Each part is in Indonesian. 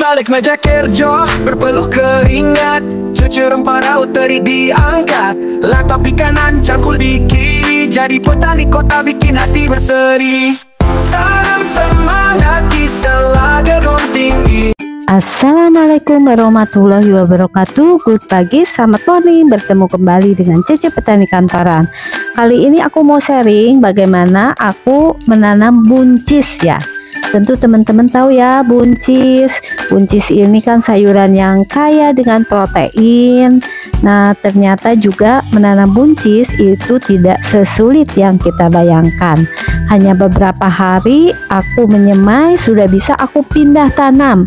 balik meja kerja, berpeluh keringat, cucur rempah raut teri diangkat, laptop di kanan, cangkul di kiri, jadi petani kota bikin hati berseri. Tanam semangat di sela gedung tinggi. Assalamualaikum warahmatullahi wabarakatuh. Good pagi, selamat morning. Bertemu kembali dengan Cece Petani Kantoran. Kali ini aku mau sharing bagaimana aku menanam buncis ya. Tentu teman-teman tahu ya buncis. Buncis ini kan sayuran yang kaya dengan protein. Nah, ternyata juga menanam buncis itu tidak sesulit yang kita bayangkan. Hanya beberapa hari aku menyemai sudah bisa aku pindah tanam.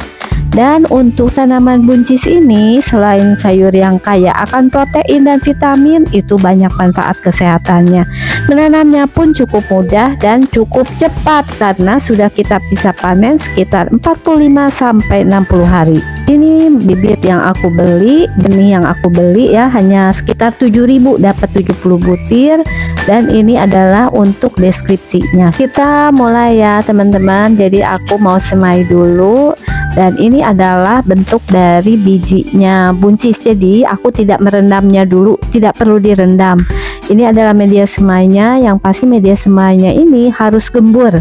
Dan untuk tanaman buncis ini, selain sayur yang kaya akan protein dan vitamin, itu banyak manfaat kesehatannya. Menanamnya pun cukup mudah dan cukup cepat karena sudah kita bisa panen sekitar 45-60 hari. Ini bibit yang aku beli, benih yang aku beli ya, hanya sekitar 7.000, dapat 70 butir. Dan ini adalah untuk deskripsinya. Kita mulai ya teman-teman. Jadi aku mau semai dulu. Dan ini adalah bentuk dari bijinya buncis. Jadi aku tidak merendamnya dulu, tidak perlu direndam. Ini adalah media semainya. Yang pasti media semainya ini harus gembur.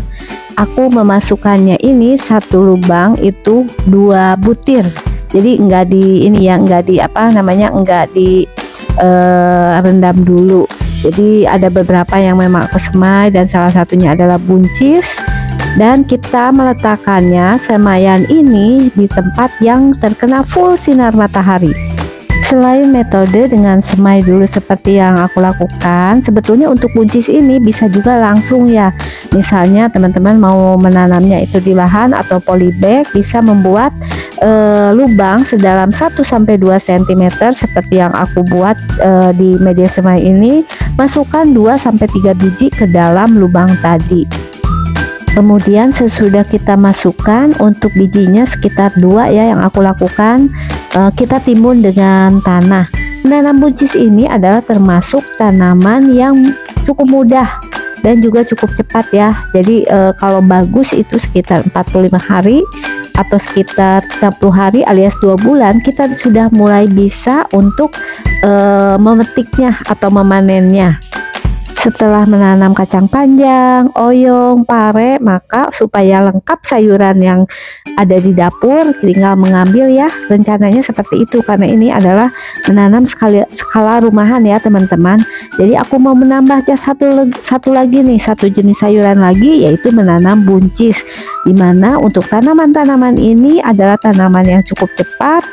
Aku memasukkannya ini satu lubang itu 2 butir. Jadi enggak di ini ya, enggak di apa namanya, enggak di rendam dulu. Jadi ada beberapa yang memang aku semai dan salah satunya adalah buncis. Dan kita meletakkannya semaian ini di tempat yang terkena full sinar matahari. Selain metode dengan semai dulu seperti yang aku lakukan, sebetulnya untuk buncis ini bisa juga langsung ya. Misalnya teman-teman mau menanamnya itu di lahan atau polybag, bisa membuat lubang sedalam 1-2 cm seperti yang aku buat di media semai ini. Masukkan 2-3 biji ke dalam lubang tadi. Kemudian sesudah kita masukkan, untuk bijinya sekitar 2 ya yang aku lakukan, kita timbun dengan tanah. Menanam buncis ini adalah termasuk tanaman yang cukup mudah dan juga cukup cepat ya. Jadi kalau bagus itu sekitar 45 hari atau sekitar 60 hari alias 2 bulan kita sudah mulai bisa untuk memetiknya atau memanennya. Setelah menanam kacang panjang, oyong, pare, maka supaya lengkap sayuran yang ada di dapur, tinggal mengambil ya. Rencananya seperti itu karena ini adalah menanam skala rumahan ya teman-teman. Jadi aku mau menambah satu lagi nih, satu jenis sayuran lagi, yaitu menanam buncis. Dimana untuk tanaman-tanaman ini adalah tanaman yang cukup cepat,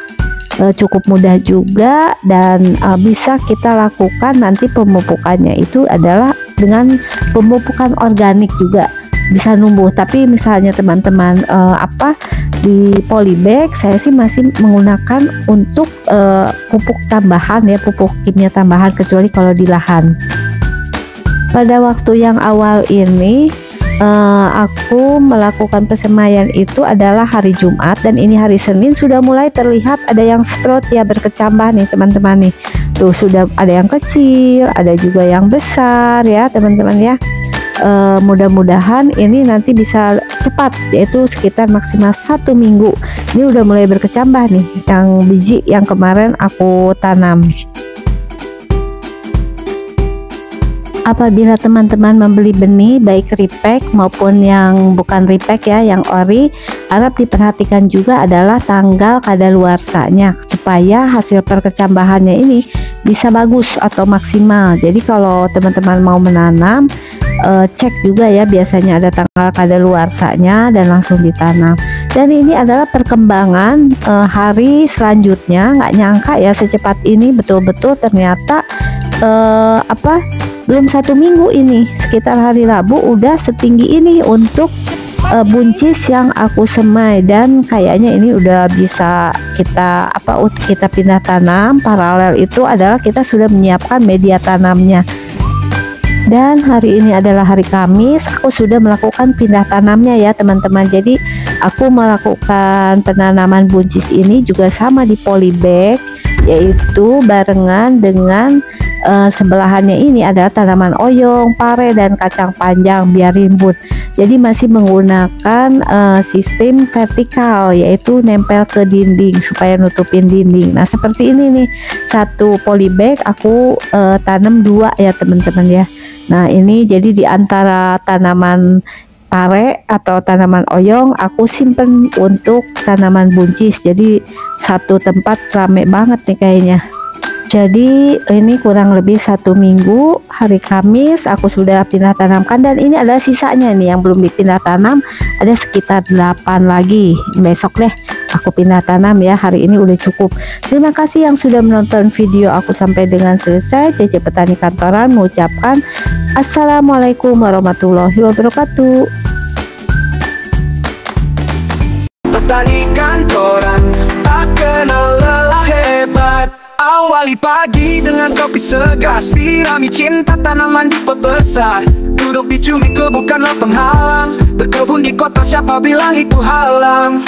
cukup mudah juga, dan bisa kita lakukan nanti pemupukannya itu adalah dengan pemupukan organik juga bisa numbuh. Tapi misalnya teman-teman di polybag, saya sih masih menggunakan untuk pupuk tambahan ya, pupuk kimia tambahan, kecuali kalau di lahan. Pada waktu yang awal ini aku melakukan persemaian itu adalah hari Jumat, dan ini hari Senin sudah mulai terlihat ada yang sprout ya, berkecambah nih teman-teman nih. Tuh sudah ada yang kecil, ada juga yang besar ya teman-teman ya. Mudah-mudahan ini nanti bisa cepat, yaitu sekitar maksimal 1 minggu. Ini udah mulai berkecambah nih yang biji yang kemarin aku tanam. Apabila teman-teman membeli benih baik repack maupun yang bukan repack ya, yang ori, harap diperhatikan juga adalah tanggal kadaluarsanya supaya hasil perkecambahannya ini bisa bagus atau maksimal. Jadi kalau teman-teman mau menanam, cek juga ya, biasanya ada tanggal kadaluarsanya dan langsung ditanam. Dan ini adalah perkembangan hari selanjutnya. Nggak nyangka ya secepat ini, betul-betul ternyata belum 1 minggu ini, sekitar hari Rabu udah setinggi ini untuk buncis yang aku semai. Dan kayaknya ini udah bisa kita pindah tanam. Paralel itu adalah kita sudah menyiapkan media tanamnya. Dan hari ini adalah hari Kamis, aku sudah melakukan pindah tanamnya ya teman-teman. Jadi aku melakukan penanaman buncis ini juga sama di polybag, yaitu barengan dengan sebelahannya ini adalah tanaman oyong, pare, dan kacang panjang biar rimbun. Jadi masih menggunakan sistem vertikal, yaitu nempel ke dinding supaya nutupin dinding. Nah seperti ini nih, satu polybag aku tanam 2 ya teman-teman ya. Nah ini jadi di antara tanaman pare atau tanaman oyong aku simpen untuk tanaman buncis, jadi satu tempat rame banget nih kayaknya. Jadi ini kurang lebih 1 minggu, hari Kamis aku sudah pindah tanamkan, dan ini adalah sisanya nih yang belum dipindah tanam, ada sekitar 8 lagi. Besok deh aku pindah tanam ya, hari ini udah cukup. Terima kasih yang sudah menonton video aku sampai dengan selesai. Cece Petani Kantoran mengucapkan Assalamualaikum warahmatullahi wabarakatuh. Petani kantoran tak kenal lelah hebat. Awali pagi dengan kopi segar, sirami cinta tanaman di pot besar. Duduk di cumi bukanlah penghalang, berkebun di kota siapa bilang itu halang.